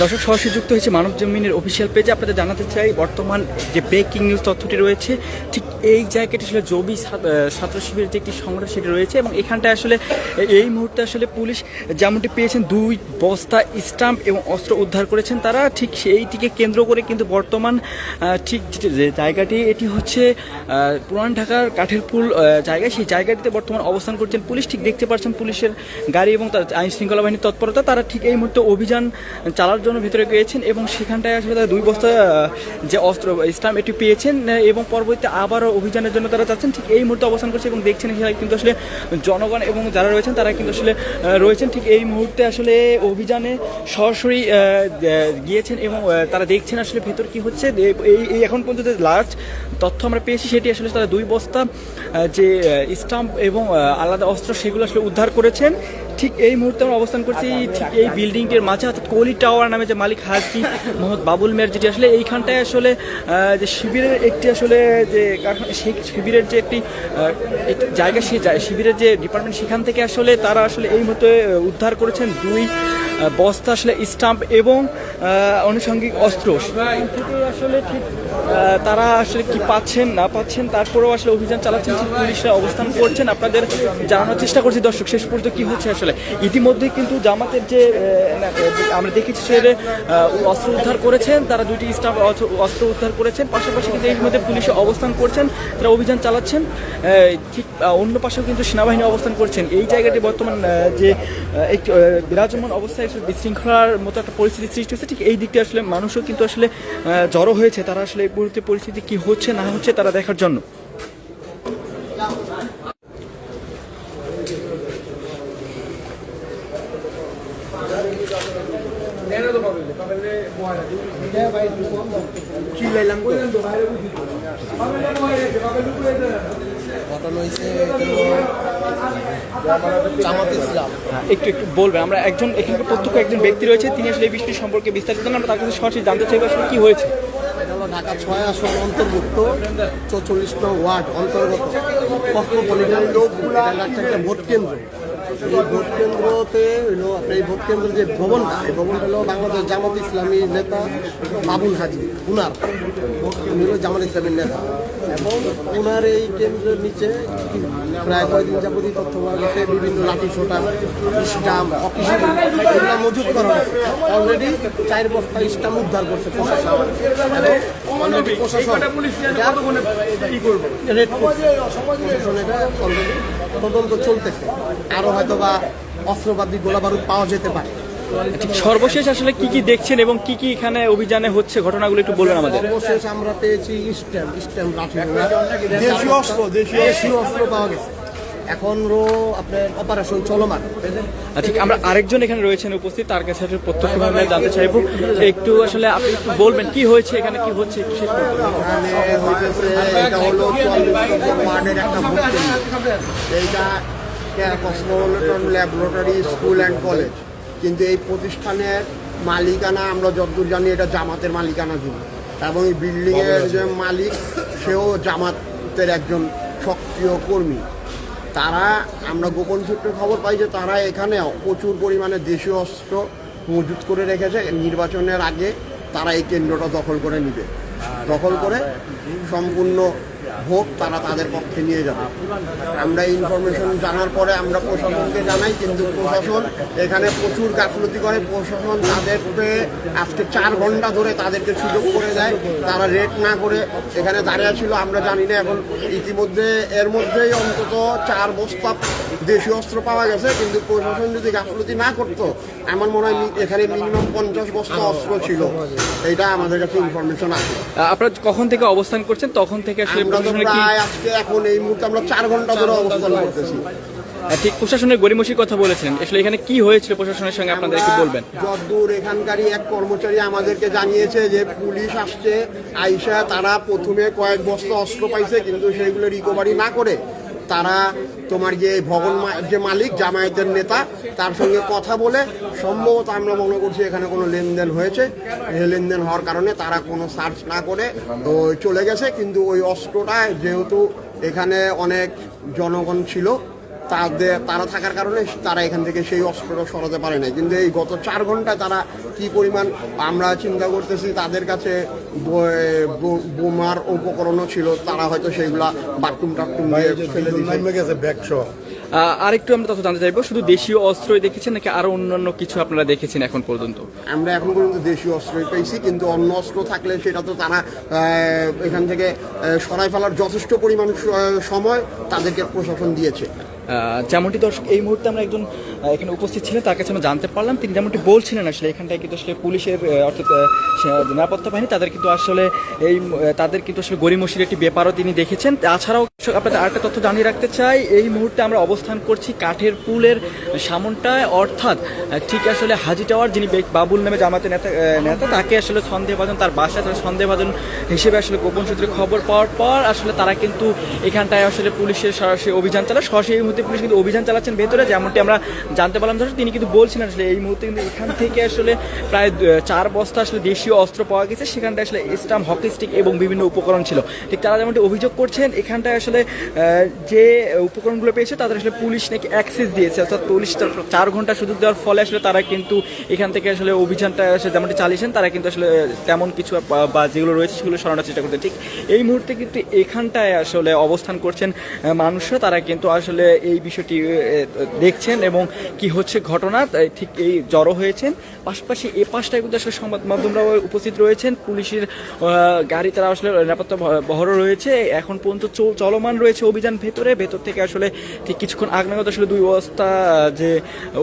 দর্শক সরাসরি যুক্ত হয়েছে মানব জমিনের অফিসিয়াল পেজে। আপনাদের জানাতে চাই বর্তমান যে ব্রেকিং নিউজ তথ্যটি রয়েছে, ঠিক এই জায়গাটি আসলে জবি ছাত্র শিবিরের যে একটি সংগঠন সেটি রয়েছে, এবং এখানটায় আসলে এই মুহূর্তে আসলে পুলিশ যেমনটি পেয়েছেন 2 বস্তা স্টাম্প এবং অস্ত্র উদ্ধার করেছেন তারা। ঠিক সেইটিকে কেন্দ্র করে কিন্তু বর্তমান ঠিক যে জায়গাটি এটি হচ্ছে পুরান ঢাকার কাঠের পুল জায়গায়, সেই জায়গাটিতে বর্তমান অবস্থান করছেন পুলিশ। ঠিক দেখতে পাচ্ছেন পুলিশের গাড়ি এবং তার আইন শৃঙ্খলা বাহিনীর তৎপরতা। তারা ঠিক এই মুহূর্তে অভিযান চালার জন্য ভিতরে গিয়েছেন এবং সেখানটায় আসলে তারা 2 বস্তা যে অস্ত্র স্টাম্প এটি পেয়েছেন এবং পরবর্তীতে আবারও অভিযানের জন্য তারা যাচ্ছেন। ঠিক এই মুহূর্তে অবস্থান করছে এবং দেখছেন এখানে কিন্তু আসলে জনগণ এবং যারা রয়েছেন তারা কিন্তু আসলে রয়েছেন ঠিক এই মুহূর্তে আসলে অভিযানে সরাসরি গিয়েছেন এবং তারা দেখছেন আসলে ভেতর কি হচ্ছে। এই এখন পর্যন্ত লাস্ট তথ্য আমরা পেয়েছি সেটি আসলে তারা 2 বস্তা যে স্টাম্প এবং আলাদা অস্ত্র সেগুলো আসলে উদ্ধার করেছেন। ঠিক এই মুহূর্তে আমরা অবস্থান করছি ঠিক এই বিল্ডিংটির মাঝে, অর্থাৎ কলি টাওয়ার নামে যে মালিক হাজি মোহাম্মদ বাবুল মিয়ার যেটি আসলে এইখানটায় আসলে যে শিবিরের একটি আসলে যে সেই শিবিরের যে একটি জায়গা, সেই শিবিরের যে ডিপার্টমেন্ট সেখান থেকে আসলে তারা আসলে এই মুহূর্তে উদ্ধার করেছেন 2 বস্তা আসলে স্টাম্প এবং আনুষঙ্গিক অস্ত্র। থেকে আসলে ঠিক তারা আসলে কি পাচ্ছেন না পাচ্ছেন তারপরেও আসলে অভিযান চালাচ্ছেন, ঠিক পুলিশরা অবস্থান করছেন। আপনাদের জানানোর চেষ্টা করছি দর্শক শেষ পর্যন্ত কি হচ্ছে আসলে। ইতিমধ্যে কিন্তু জামাতের যে আমরা দেখেছি সে অস্ত্র উদ্ধার করেছেন, তারা 2টি স্টাম্প অস্ত্র উদ্ধার করেছেন। পাশাপাশি কিন্তু এই মধ্যে পুলিশে অবস্থান করছেন, তারা অভিযান চালাচ্ছেন। ঠিক অন্য পাশেও কিন্তু সেনাবাহিনী অবস্থান করছেন। এই জায়গাটি বর্তমান যে একটি বিরাজমান অবস্থায় বিশৃঙ্খলার মতো একটা পরিস্থিতি সৃষ্টি হচ্ছে। ঠিক এই দিকটি আসলে মানুষও কিন্তু আসলে জড়ো হয়েছে, তারা আসলে এই মুহূর্তে পরিস্থিতি কি হচ্ছে না হচ্ছে তারা দেখার জন্য। একটু একটু বলবেন, আমরা একজন এখানকার প্রত্যক্ষ একজন ব্যক্তি রয়েছে, তিনি আসলে এই বিষয়টি সম্পর্কে বিস্তারিত আমরা তার কাছে সরাসরি জানতে চাইবো আসলে কি হয়েছে। এটা হলো ঢাকা 6 আসন অন্তর্ভুক্ত 44 নং ওয়ার্ড অন্তর্গত কসমোপলিটন একটা ভোট কেন্দ্র। এই ভোট কেন্দ্রতে হলো আপনার এই ভোট কেন্দ্রের যে ভবনটা, এই ভবনটা হলো বাংলাদেশ জামাত ইসলামী নেতা বাবুল হাজি, উনার উনি হলো জামাত ইসলামীর নেতা, এবং ওনার এই কেন্দ্রের নিচে প্রায় কয়েকদিন যাবতীয় তথ্য পাওয়া গেছে বিভিন্ন লাঠি ছোটা স্টাম্প অফিসিয়াল এগুলো মজুত করা হয়েছে। অলরেডি 4 বস্তা স্টাম্প উদ্ধার করছে প্রশাসন, এবং অলরেডি প্রশাসন এটা অলরেডি তদন্ত চলতেছে। আরও হয়তো বা অস্ত্রবাদী গোলা বারুদ পাওয়া যেতে পারে। সর্বশেষ আসলে কি কি দেখছেন এবং কি কি এখানে অভিযানে হচ্ছে ঘটনাগুলো একটু বলবেন আমাদের। সর্বশেষ আমরা পেয়েছি স্ট্যাম্প লাঠি, দেশীয় অস্ত্র পাওয়া গেছে। এখনও আপনার অপারেশন চলমান। ঠিক আমরা আরেকজন এখানে রয়েছেন উপস্থিত, তার কাছে প্রত্যক্ষভাবে জানতে চাইবো একটু আসলে আপনি একটু বলবেন কি হয়েছে এখানে, কি হচ্ছে একটু শেষ করতে। এখানে হইতেছে এটা হলো 44 ওয়ার্ডের একটা ভোট কেন্দ্র। এইটা Cosmopolitan laboratory school and college, কিন্তু এই প্রতিষ্ঠানের মালিকানা আমরা যতদূর জানি এটা জামাতের মালিকানা ছিল, এবং এই বিল্ডিংয়ের যে মালিক সেও জামাতের একজন সক্রিয় কর্মী। তারা আমরা গোপন সূত্রে খবর পাই যে তারা এখানে প্রচুর পরিমাণে দেশীয় অস্ত্র মজুত করে রেখেছে। নির্বাচনের আগে তারা এই কেন্দ্রটা দখল করে নেবে, দখল করে সম্পূর্ণ ভোট তারা তাদের পক্ষে নিয়ে যাবে। আমরা এই ইনফরমেশন জানার পরে আমরা প্রশাসনকে জানাই, কিন্তু প্রশাসন এখানে প্রচুর গাফলতি করে। প্রশাসন তাদেরকে আজকে 4 ঘন্টা ধরে তাদেরকে সুযোগ করে দেয়, তারা রেড না করে এখানে দাঁড়িয়ে ছিল। আমরা জানি না এখন ইতিমধ্যে এর মধ্যেই অন্তত 4 বস্তা দেশীয় অস্ত্র পাওয়া গেছে, কিন্তু প্রশাসন যদি গাফলতি না করতো আমার মনে হয় এখানে মিনিমাম 50 বস্তা অস্ত্র ছিল। এইটা আমাদের কাছে ইনফরমেশন আছে। আপনারা কখন থেকে অবস্থান করছেন? তখন থেকে আজকে এখন এই মুহূর্তে আমরা 4 ঘন্টা ধরে অবস্থান করতেছি। ঠিক প্রশাসনের গড়িমসির কথা বলেছেন, আসলে এখানে কি হয়েছিল প্রশাসনের সঙ্গে আপনাদের একটু বলবেন। যতদূর এখানকারই এক কর্মচারী আমাদেরকে জানিয়েছে যে পুলিশ আসছে, আইসা তারা প্রথমে কয়েক বস্তা অস্ত্র পাইছে, কিন্তু সেইগুলো রিকভারি না করে তারা তোমার যে ভবন যে মালিক জামায়াতের নেতা তার সঙ্গে কথা বলে সম্ভবত আমরা মনে করছি এখানে কোনো লেনদেন হয়েছে। লেনদেন হওয়ার কারণে তারা কোনো সার্চ না করে চলে গেছে। কিন্তু ওই অস্ত্রটা যেহেতু এখানে অনেক জনগণ ছিল তারা থাকার কারণে তারা এখান থেকে সেই অস্ত্রটা সরাতে পারে না। কিন্তু এই গত 4 ঘন্টায় তারা কি পরিমাণ, আমরা চিন্তা করতেছি তাদের কাছে বোমার উপকরণও ছিল, তারা হয়তো সেইগুলা বাথরুম টাথরুম দিয়ে ফেলে দিয়েছে ব্যাগসহ। আরেকটু আমরা তথ্য জানতে চাইবো, শুধু দেশীয় অস্ত্রই দেখেছেন নাকি আরো অন্যান্য কিছু আপনারা দেখেছেন এখন পর্যন্ত? আমরা এখন পর্যন্ত দেশীয় অস্ত্রই পেয়েছি, কিন্তু অন্য অস্ত্র থাকলে সেটা তো তারা এখান থেকে সরাই ফেলার যথেষ্ট পরিমাণ সময় তাদেরকে প্রশাসন দিয়েছে। যেমনটি দর্শক এই মুহূর্তে আমরা একজন এখানে উপস্থিত ছিলেন, তার কাছে আমরা জানতে পারলাম, তিনি যেমনটি বলছিলেন আসলে এখানটায় কিন্তু আসলে পুলিশের অর্থাৎ নিরাপত্তা বাহিনী তাদের কিন্তু আসলে গড়িমসির একটি ব্যাপারও তিনি দেখেছেন। তাছাড়াও আপনাদের আরেকটা তথ্য জানিয়ে রাখতে চাই, এই মুহূর্তে আমরা অবস্থান করছি কাঠের পুলের সামনটায়, অর্থাৎ ঠিক আসলে হাজি টাওয়ার, যিনি বাবুল নামে জামাতের নেতা তাকে আসলে সন্দেহভাজন, তার বাসায় সন্দেহভাজন হিসেবে আসলে গোপন সূত্রে খবর পাওয়ার পর আসলে তারা কিন্তু এখানটায় আসলে পুলিশের সরাসরি অভিযান চালায়। সরাসরি এই মুহূর্তে পুলিশ কিন্তু অভিযান চালাচ্ছেন ভেতরে, যেমনটি আমরা জানতে পারলাম। তিনি কিন্তু বলছিলেন আসলে এই মুহূর্তে কিন্তু এখান থেকে আসলে প্রায় 4 বস্তা আসলে দেশীয় অস্ত্র পাওয়া গেছে, সেখানটায় আসলে স্টাম্প, হকি স্টিক এবং বিভিন্ন উপকরণ ছিল। ঠিক তারা যেমনটি অভিযোগ করছেন, এখানটায় আসলে যে উপকরণগুলো পেয়েছে তাদের আসলে পুলিশ নাকি অ্যাক্সেস দিয়েছে, অর্থাৎ পুলিশ 4 ঘন্টা সুযোগ দেওয়ার ফলে আসলে তারা কিন্তু এখান থেকে আসলে অভিযানটা আসলে যেমনটি চালিয়েছেন, তারা কিন্তু আসলে তেমন কিছু বা যেগুলো রয়েছে সেগুলো সরানোর চেষ্টা করতে। ঠিক এই মুহূর্তে কিন্তু এখানটায় আসলে অবস্থান করছেন মানুষরা, তারা কিন্তু আসলে এই বিষয়টি দেখছেন এবং কি হচ্ছে ঘটনা ঠিক এই জড়ো হয়েছেন। পাশাপাশি এ পাশটায় কিন্তু আসলে সংবাদ মাধ্যমরাও উপস্থিত রয়েছেন, পুলিশের গাড়ি তারা আসলে নিরাপত্তা বহর রয়েছে, এখন পর্যন্ত চলমান রয়েছে অভিযান ভেতর থেকে আসলে ঠিক কিছুক্ষণ আগ নাগাদ আসলে 2 বস্তা যে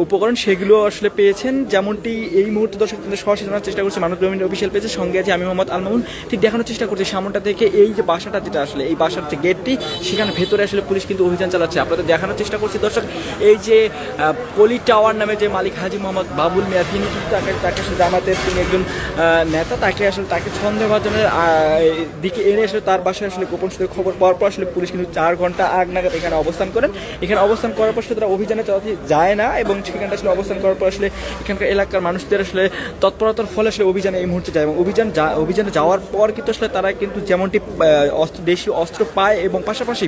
উপকরণ সেগুলো আসলে পেয়েছেন। যেমনটি এই মুহূর্তে দর্শক সরাসরি জানার চেষ্টা করছে মানুষ জমিন অফিসিয়াল পেয়েছে, সঙ্গে আছে আমি মোহাম্মদ আল মামুন। ঠিক দেখানোর চেষ্টা করছি সামনটা থেকে এই যে বাসাটা, যেটা আসলে এই বাসার যে গেটটি, সেখানে ভেতরে আসলে পুলিশ কিন্তু অভিযান চালাচ্ছে। আপনাদের দেখানোর চেষ্টা করছি দর্শক, এই যে পলি টাওয়ার নামে যে মালিক হাজি মোহাম্মদ বাবুল মিয়া, তিনি কিন্তু তাকে আসলে জামাতের তিনি একজন নেতা, তাকে সন্দেহভাজনের দিকে এনে আসলে তার বাসায় আসলে গোপন সূত্রে খবর পাওয়ার পর আসলে পুলিশ কিন্তু 4 ঘন্টা আগ নাগাদ এখানে অবস্থান করেন। এখানে অবস্থান করার পর তারা অভিযানে যায় না এবং সেখানটা আসলে অবস্থান করার পর আসলে এখানকার এলাকার মানুষদের আসলে তৎপরতার ফলে আসলে অভিযানে এই মুহূর্তে যায় এবং অভিযানে যাওয়ার পর কিন্তু আসলে তারা কিন্তু যেমনটি দেশীয় অস্ত্র পায় এবং পাশাপাশি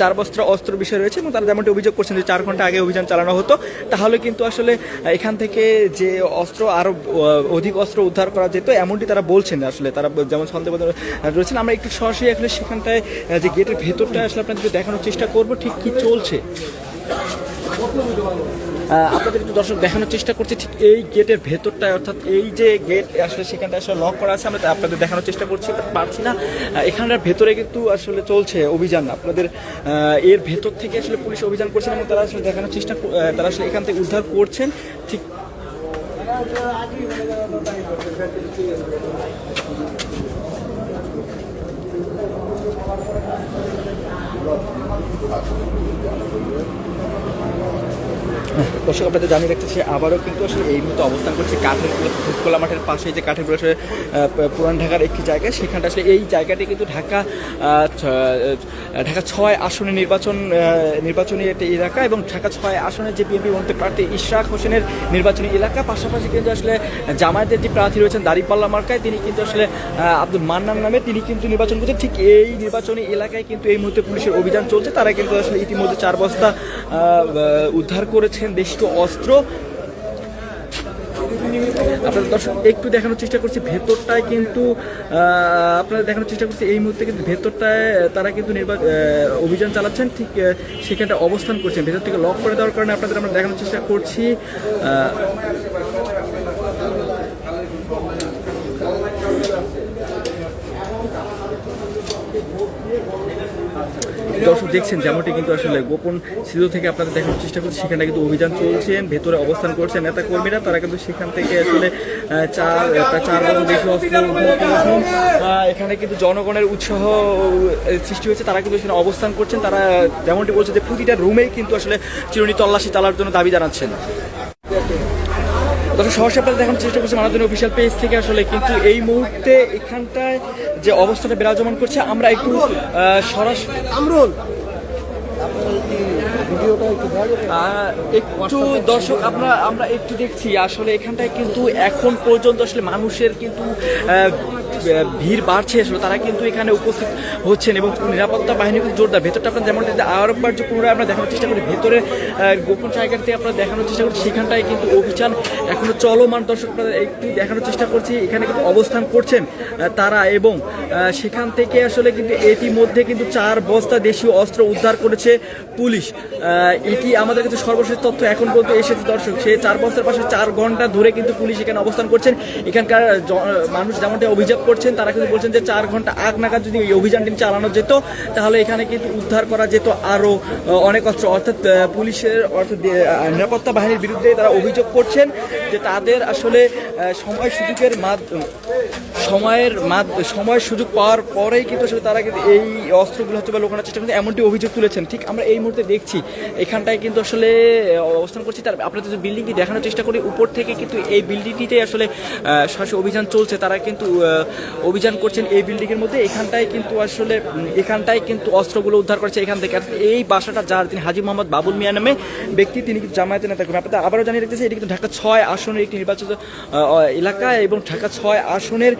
4 বস্তা অস্ত্র বিষয় রয়েছে এবং তারা যেমনটি অভিযোগ করছেন যে 4 ঘন্টা আগে অভিযান চালানো হতো, তাহলে কিন্তু আসলে এখান থেকে যে অস্ত্র আরও অধিক অস্ত্র উদ্ধার করা যেত, এমনটি তারা বলছেন। আসলে তারা যেমন সন্দেহ রয়েছেন। আমরা একটু সরাসরি আসলে সেখানটায় যে গেটের ভেতরটা আসলে আপনাদের দেখানোর চেষ্টা করব ঠিক কী চলছে। আপনাদের একটু দর্শক দেখানোর চেষ্টা করছি ঠিক এই গেটের ভেতরটায়, অর্থাৎ এই যে গেট আসলে সেখানটা আসলে লক করা আছে, আমরা আপনাদের দেখানোর চেষ্টা পারছি না। এখানটার ভেতরে কিন্তু আসলে চলছে অভিযান, আপনাদের এর ভেতর থেকে আসলে পুলিশ অভিযান করছেন এবং তারা আসলে দেখানোর চেষ্টা, তারা আসলে এখান থেকে উদ্ধার করছেন। ঠিক দর্শক আপনাদের জানিয়ে রাখতেছি আবারও কিন্তু আসলে এই মুহূর্তে অবস্থান করছে কাঠের খোলা মাঠের পাশে, যে কাঠের আসলে পুরান ঢাকার একটি জায়গা, সেখানটা আসলে এই জায়গাটি কিন্তু ঢাকা 6 আসনের নির্বাচনী একটি এলাকা এবং ঢাকা 6 আসনের যে বিএনপি মনোনীত প্রার্থী ইশরাক হোসেনের নির্বাচনী এলাকা। পাশাপাশি কিন্তু আসলে জামায়াতের যে প্রার্থী রয়েছেন দাঁড়িপাল্লা মার্কায়, তিনি কিন্তু আসলে আব্দুল মান্নান নামে তিনি কিন্তু নির্বাচন করছেন। ঠিক এই নির্বাচনী এলাকায় কিন্তু এই মুহূর্তে পুলিশের অভিযান চলছে, তারা কিন্তু আসলে ইতিমধ্যে 4 বস্তা উদ্ধার করেছেন দেশীয় অস্ত্র। আপনাদের দর্শক একটু দেখানোর চেষ্টা করছি ভেতরটায় কিন্তু আপনারা দেখানোর চেষ্টা করছি এই মুহূর্তে কিন্তু ভেতরটায় তারা কিন্তু অভিযান চালাচ্ছেন, ঠিক সেখানটা অবস্থান করছেন। ভেতর থেকে লক করে দেওয়ার কারণে আপনাদের আমরা দেখানোর চেষ্টা করছি। দর্শক দেখছেন যেমনটি কিন্তু আসলে গোপন সিধু থেকে আপনাদের দেখানোর চেষ্টা করছি, সেখানে কিন্তু অভিযান চলছেন, ভেতরে অবস্থান করছেন নেতা কর্মীরা, তারা কিন্তু সেখান থেকে আসলে 4 বছর বেশি অস্ত্র এখানে কিন্তু জনগণের উৎসাহ সৃষ্টি হয়েছে, তারা কিন্তু সেখানে অবস্থান করছেন। তারা যেমনটি বলছে যে প্রতিটা রুমেই কিন্তু আসলে চিরুনি তল্লাশি চালার জন্য দাবি জানাচ্ছেন। দর্শক সরাসরি আপনারা দেখানোর চেষ্টা করছি মানবজমিন অফিসিয়াল পেজ থেকে আসলে কিন্তু এই মুহূর্তে এখানটায় যে অবস্থাটা বিরাজমান করছে, আমরা একটু সরাসরি একটু দর্শক আমরা একটু দেখছি আসলে এখানটায় কিন্তু এখন পর্যন্ত আসলে মানুষের কিন্তু ভিড় বাড়ছে আসলে তারা কিন্তু এখানে উপস্থিত হচ্ছেন এবং নিরাপত্তা বাহিনী কিন্তু জোরদার। ভেতরটা আপনার যেমন আরেকবার যে পুনরায় আমরা দেখানোর চেষ্টা করি, ভেতরে গোপন জায়গাতে আপনারা দেখানোর চেষ্টা করছি, সেখানটায় কিন্তু অভিযান এখনো চলমান। দর্শক আপনারা একটু দেখানোর চেষ্টা করছি, এখানে কিন্তু অবস্থান করছেন তারা এবং সেখান থেকে আসলে কিন্তু ইতিমধ্যে কিন্তু 4 বস্তা দেশীয় অস্ত্র উদ্ধার করেছে পুলিশ। এটি আমাদের কাছে সর্বশেষ তথ্য এখন পর্যন্ত এসেছে দর্শক। সেই 4 বস্তার পাশে 4 ঘন্টা ধরে কিন্তু পুলিশ এখানে অবস্থান করছেন। এখানকার মানুষ যেমনটা অভিযোগ করছেন, তারা কিন্তু বলছেন যে 4 ঘন্টা আগ নাগাদ যদি এই অভিযানটি চালানো যেত তাহলে এখানে কিন্তু উদ্ধার করা যেত আরও অনেক অস্ত্র। অর্থাৎ পুলিশের অর্থাৎ নিরাপত্তা বাহিনীর বিরুদ্ধে তারা অভিযোগ করছেন যে তাদের আসলে সময় সুযোগ পাওয়ার পরেই কিন্তু আসলে তারা কিন্তু এই অস্ত্রগুলো হয়তো বা লোকানোর চেষ্টা করছে, এমনটি অভিযোগ তুলেছেন। ঠিক আমরা এই মুহূর্তে দেখছি এখানটায় কিন্তু আসলে অবস্থান করছি। তার আপনাদের যে বিল্ডিংটি দেখানোর চেষ্টা করি, উপর থেকে কিন্তু এই বিল্ডিংটিতে আসলে সরাসরি অভিযান চলছে। তারা কিন্তু অভিযান করছেন এই বিল্ডিংয়ের মধ্যে। এখানটায় কিন্তু অস্ত্রগুলো উদ্ধার করেছে এখান থেকে। এই বাসাটা যার, তিনি হাজী মোহাম্মদ বাবুল মিয়া নামে ব্যক্তি, তিনি কিন্তু জামায়াতের নেতা কর্মী। আপনাদের আবারও জানিয়ে রাখতেছি, এটি কিন্তু ঢাকা 6 আসনের একটি নির্বাচিত এলাকা এবং ঢাকা 6 আসনের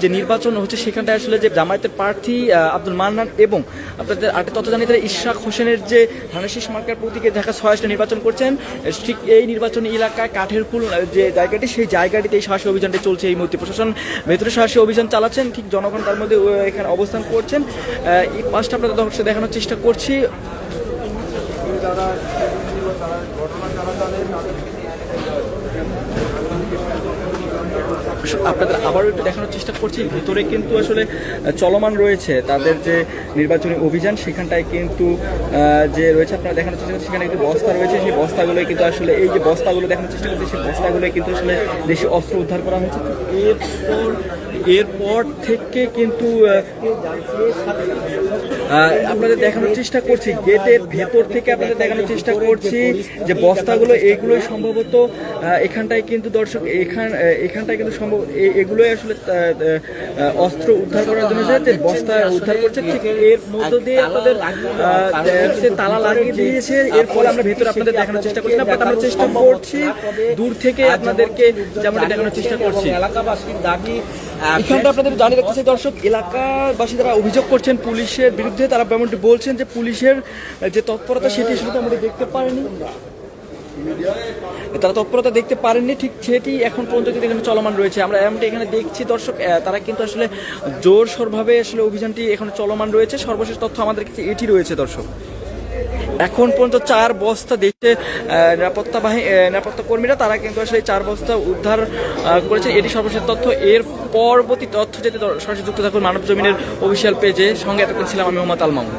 যে নির্বাচন হচ্ছে সেখানটায় আসলে যে জামায়াতের প্রার্থী আব্দুল মান্নান এবং আপনাদের আরেকটা তথ্য জানিয়ে তারা ইশরাক হোসেনের যে ধানেশীষ মার্কার প্রতীকে ঢাকা 6 আসনে নির্বাচন করছেন, ঠিক এই নির্বাচনী এলাকায় কাঠেরপুল যে জায়গাটি, সেই জায়গাটিতে এই সাহসী অভিযানটি চলছে। এই মুহূর্তে প্রশাসন ভেতরে সাহসী অভিযান চালাচ্ছেন, ঠিক জনগণ তার মধ্যে এখানে অবস্থান করছেন। এই পাশটা আপনাদের দর্শক দেখানোর চেষ্টা করছি। আপনাদের আবারও একটু দেখানোর চেষ্টা করছি, ভিতরে কিন্তু আসলে চলমান রয়েছে তাদের যে নির্বাচনী অভিযান, সেখানটায় কিন্তু যে রয়েছে আপনারা দেখানোর চেষ্টা করছি, সেখানে একটি বস্তা রয়েছে। সেই বস্তাগুলোই কিন্তু আসলে এই যে বস্তাগুলো দেখানোর চেষ্টা করছি, সেই বস্তাগুলোই কিন্তু আসলে দেশি অস্ত্র উদ্ধার করা হয়েছে। এরপর থেকে কিন্তু আপনাদের দেখানোর চেষ্টা করছি, গেটের ভেতর থেকে আপনাদের দেখানোর চেষ্টা করছি যে বস্তাগুলো, এইগুলোই সম্ভবত এখানটায় কিন্তু দর্শক এখানটায় কিন্তু সম্ভব এগুলোই আসলে অস্ত্র উদ্ধার করার জন্য যে বস্তা উদ্ধার করছে, ঠিক এর মধ্য দিয়ে আপনাদের তালা লাগিয়ে দিয়েছে। এরপর আমরা ভেতরে আপনাদের দেখানোর চেষ্টা করছি না, বাট আমরা চেষ্টা করছি দূর থেকে আপনাদেরকে যেমনটা দেখানোর চেষ্টা করছি। এলাকাবাসীর দাবি এখানটা আপনাদের জানিয়ে রাখতেছি দর্শক, এলাকাবাসী যারা অভিযোগ করছেন পুলিশের বিরুদ্ধে, তারা যেমনটি বলছেন যে পুলিশের যে তৎপরতা সেটি আসলে আমরা দেখতে পারিনি, তারা তৎপরতা দেখতে পারেননি, ঠিক সেটি এখন পর্যন্ত কিন্তু এখানে চলমান রয়েছে। আমরা এমনটি এখানে দেখছি দর্শক, তারা কিন্তু আসলে জোরসোরভাবে আসলে অভিযানটি এখন চলমান রয়েছে। সর্বশেষ তথ্য আমাদের কাছে এটি রয়েছে দর্শক। এখন পর্যন্ত 4 বস্তা দেশে নিরাপত্তা কর্মীরা তারা কিন্তু আসলে 4 বস্তা উদ্ধার করেছে, এটি সর্বশেষ তথ্য। এর পরবর্তী তথ্য যেতে সরাসরি যুক্ত থাকুন মানব জমিনের অফিসিয়াল পেজে। সঙ্গে এতক্ষণ ছিলাম আমি মোহাম্মদ আল মামুন।